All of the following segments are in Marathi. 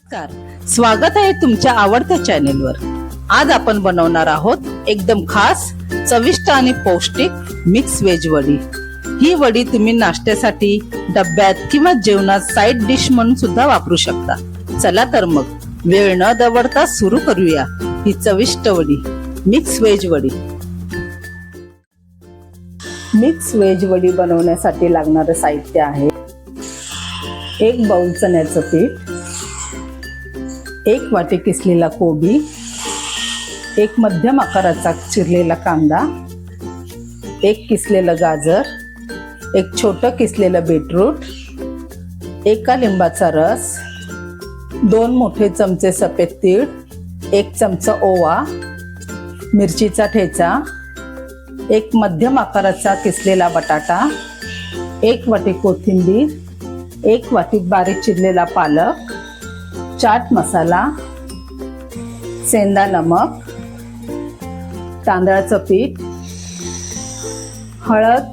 नमस्कार, स्वागत आहे तुमच्या आवडत्या चॅनेलवर। आज आपण बनवणार आहोत एकदम खास, चविष्ट आणि पौष्टिक मिक्स व्हेज वडी। ही वडी तुम्ही नाश्त्यासाठी, डब्यात किंवा जेवणात साइड डिश म्हणून सुद्धा वापरू शकता। चला तर मग वेळ न दवडता सुरू करूया ही चविष्ट वडी, मिक्स व्हेज वडी। मिक्स व्हेज वडी बनवण्यासाठी लागणारे साहित्य आहे: 1 बाउल चण्याचं पीठ, 1 वाटी किसलेला कोबी, 1 मध्यम आकाराचा चिरलेला कांदा, 1 किसलेलं गाजर, 1 छोटं किसलेलं बीटरूट, 1 लिंबाचा रस, 2 मोठे चमचे सफेद तीळ, 1 चमचा ओवा, मिरचीचा ठेचा, 1 मध्यम आकाराचा किसलेला बटाटा, 1 वाटी कोथिंबीर, 1 वाटी बारीक चिरलेला पालक, चाट मसाला, सेंधा नमक, तांदळाचं पीठ, हळद,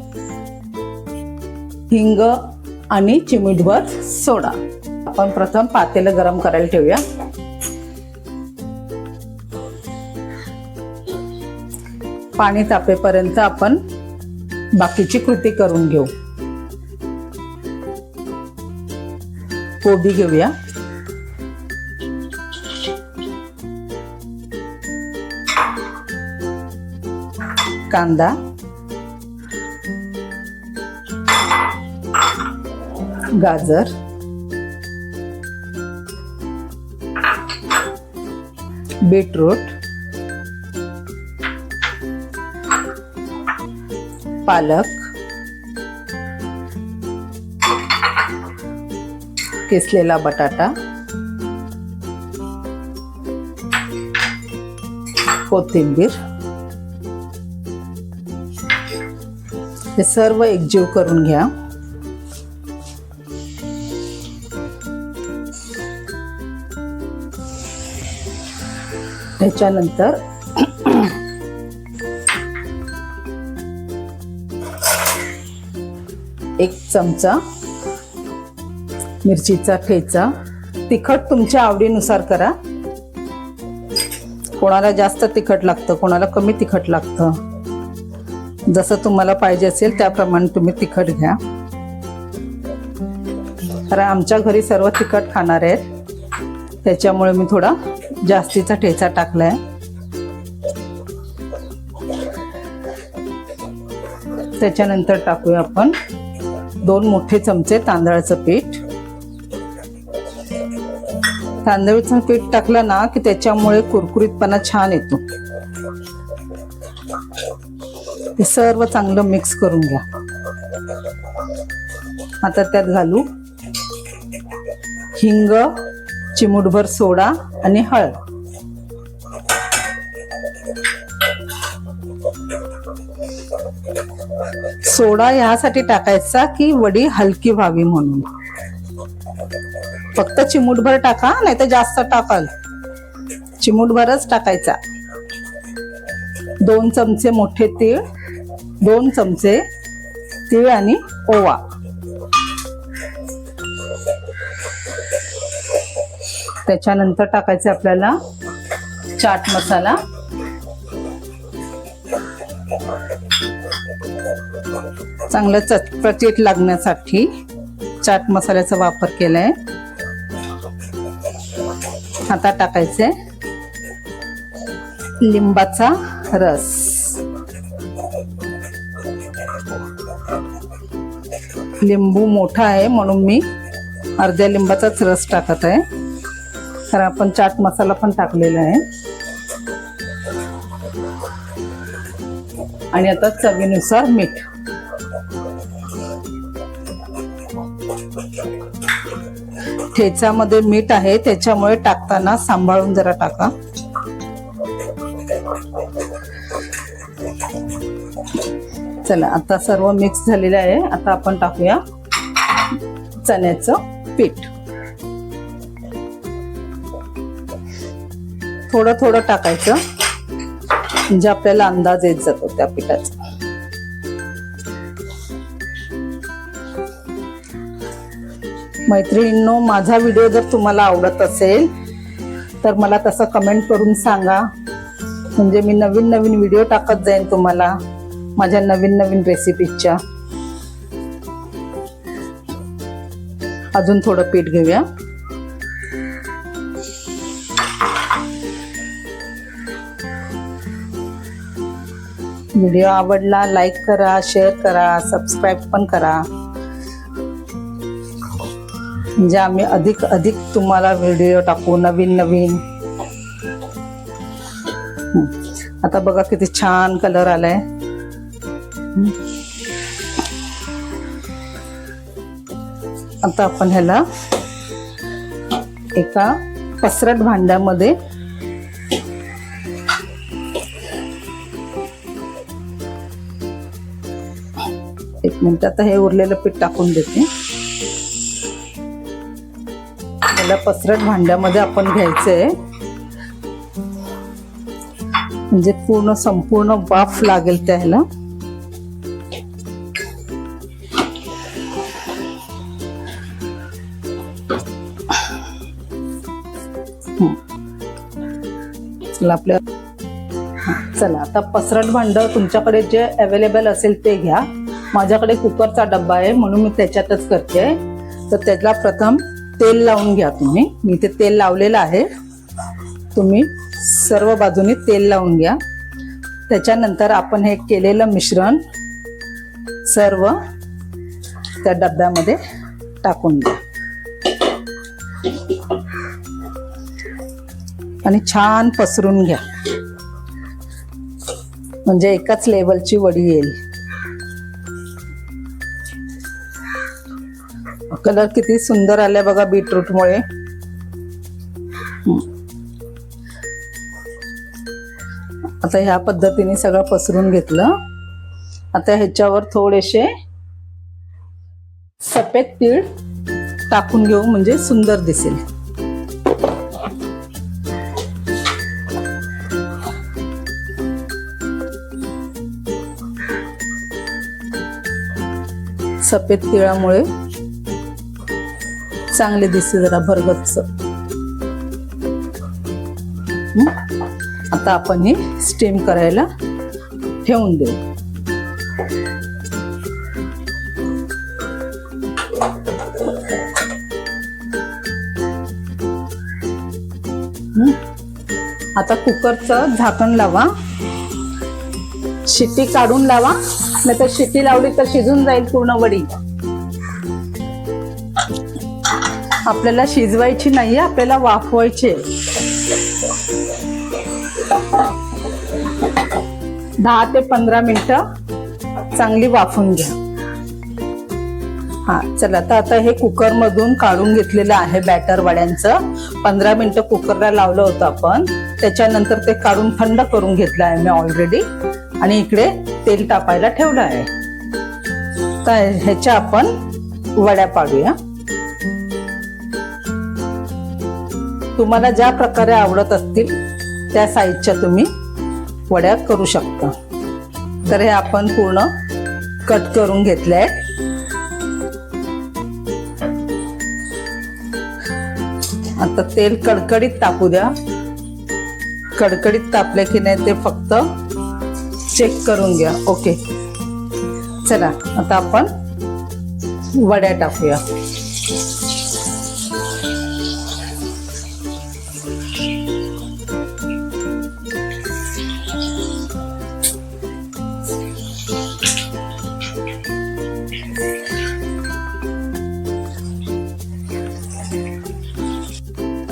हिंग आणि चिमूटभर सोडा। आपण प्रथम पातेलं गरम करायला ठेवूया। पाणी तापेपर्यंत आपण बाकीची कृती करून घेऊ। कोबी घेऊया, कांदा, गाजर, बीटरूट, पालक, किसलेला बटाटा, कोथिंबीर, हे सर्व एकजीव करून घ्या। त्याच्यानंतर 1 चमचा मिरचीचा ठेचा, तिखट तुमच्या आवडीनुसार करा। कोणाला जास्त तिखट लागतं, कोणाला कमी तिखट लागतं, जसं तुम्हाला पाहिजे असेल त्याप्रमाणे तुम्ही तिखट घ्या। कारण आमच्या घरी सर्व तिखट खाणार आहेत, त्याच्यामुळे मी थोडा जास्तीचा ठेचा टाकलाय। त्याच्यानंतर टाकूया आपण 2 मोठे चमचे तांदळाचं पीठ। तांदळाचं पीठ टाकलं ना की त्याच्यामुळे कुरकुरीतपणा छान येतो। हे सर्व चांगलं मिक्स करून घ्या। आता त्यात घालू हिंग, चिमूटभर सोडा आणि हळद। सोडा यासाठी टाकायचा की वडी हलकी व्हावी म्हणून। फक्त चिमूटभर टाका, नाही तर जास्त टाकाल, चिमूटभरच टाकायचा। 2 चमचे मोठे तीळ, 2 चमचे तीळ आणि ओवा, त्याच्यानंतर टाकायचे आपल्याला चाट मसाला, चांगलं चटपटीत लागण्यासाठी चाट मसाल्याचा वापर केलाय। आता टाकायचे लिंबाचा रस, लिंबू मोठा आहे म्हणून मी अर्ध्या लिंबाचाच रस टाकत आहे, कारण आपण चाट मसाला पण टाकलेला आहे। आणि आता चवीनुसार मीठ। ठेच्यामध्ये मीठ आहे, त्याच्यामुळे टाकताना सांभाळून जरा टाका। चला, आता सर्व मिक्स झालेलं आहे। आता आपण टाकूया चण्याचं पीठ। थोडं थोडं टाकायचं, म्हणजे आपल्याला अंदाज येत जातो त्या पिठाचा। मैत्रिणींनो, माझा व्हिडिओ जर तुम्हाला आवडत असेल तर मला तसं कमेंट करून सांगा, म्हणजे मी नवीन नवीन व्हिडिओ टाकत जाईन तुम्हाला माझ्या नवीन नवीन रेसिपीच्या. अजून थोडं पीठ घेऊया. व्हिडिओ आवडला लाईक करा, शेअर करा, सबस्क्राईब पण करा, म्हणजे आम्ही अधिक अधिक तुम्हाला व्हिडिओ टाकू नवीन नवीन. आता बघा किती छान कलर आलाय. आता आपण ह्याला एका पसरट भांड्यामध्ये एक मिनिट, आता हे उरलेलं पीठ टाकून देते. त्याला पसरट भांड्यामध्ये आपण घ्यायचंय, म्हणजे संपूर्ण वाफ लागेल त्याला. चला आता पसरट भांड तुमच्याकडे जे अवेलेबल असेल ते घ्या. माझ्याकडे कुकरचा डब्बा आहे म्हणून मी त्याच्यातच करते. तर त्याला प्रथम तेल लावून घ्या तुम्ही. मी ते तेल लावलेलं आहे, तुम्ही सर्व बाजूनी तेल लावून घ्या. त्याच्यानंतर आपण हे केलेलं मिश्रण सर्व त्या डब्यामध्ये टाकून द्या आणि छान पसरून घ्या, म्हणजे एकाच लेवलची वडी येईल. कलर किती सुंदर आलाय बघा बीटरूटमुळे. आता ह्या पद्धतीने सगळं पसरून घेतलं. आता ह्याच्यावर थोडेसे सफेद तीळ टाकून घेऊ, म्हणजे सुंदर दिसेल. सफेद तिळामुळे चांगले दिसते, जरा भरगच्च. आता आपण हे स्टीम करायला ठेवून देऊ. आता कुकरचं झाकण लावा, शिट्टी काढून लावा, नाही तर शिट्टी लावली तर शिजून जाईल पूर्ण वडी. आपल्याला शिजवायची नाहीये, आपल्याला वाफवायची. 10 ते 15 मिनिटं चांगली वाफून घ्या. हा चला, तर आता हे कुकर मधून काढून घेतलेलं आहे बॅटर वड्यांचं. 15 मिनिटं कुकरला लावलं होतं आपण, त्याच्यानंतर ते काढून थंड करून घेतलं आहे मी ऑलरेडी, आणि इकडे तेल तापायला ठेवलं आहे. तर ह्याच्या आपण वड्या पाडूया. तुम्हाला ज्या प्रकारे आवडत असतील त्या साईजच्या तुम्ही वड्या करू शकता. तर हे आपण पूर्ण कट करून घेतलंय. आता तेल कडकडीत तापू द्या. कडकडीत तापले की नाही ते फक्त चेक करून घ्या. ओके, चला आता आपण वड्या टाकूया.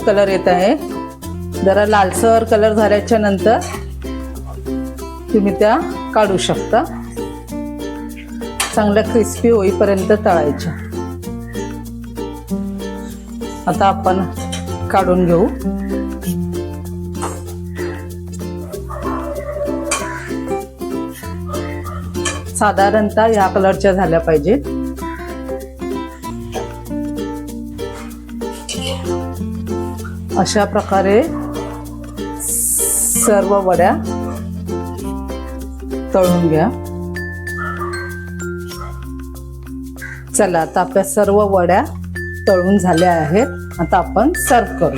कलर येत आहे, जरा लालसर कलर झाल्याच्या नंतर तुम्ही त्या काढू शकता. चांगल्या क्रिस्पी होईपर्यंत तळायच्या. आता आपण काढून घेऊ. साधारणतः या कलरच्या झाल्या पाहिजेत. अशा प्रकारे सर्व वड्या तळून घ्या. चला, आता आपल्या सर्व वड्या तळून झाल्या आहेत. आता आपण सर्व करू.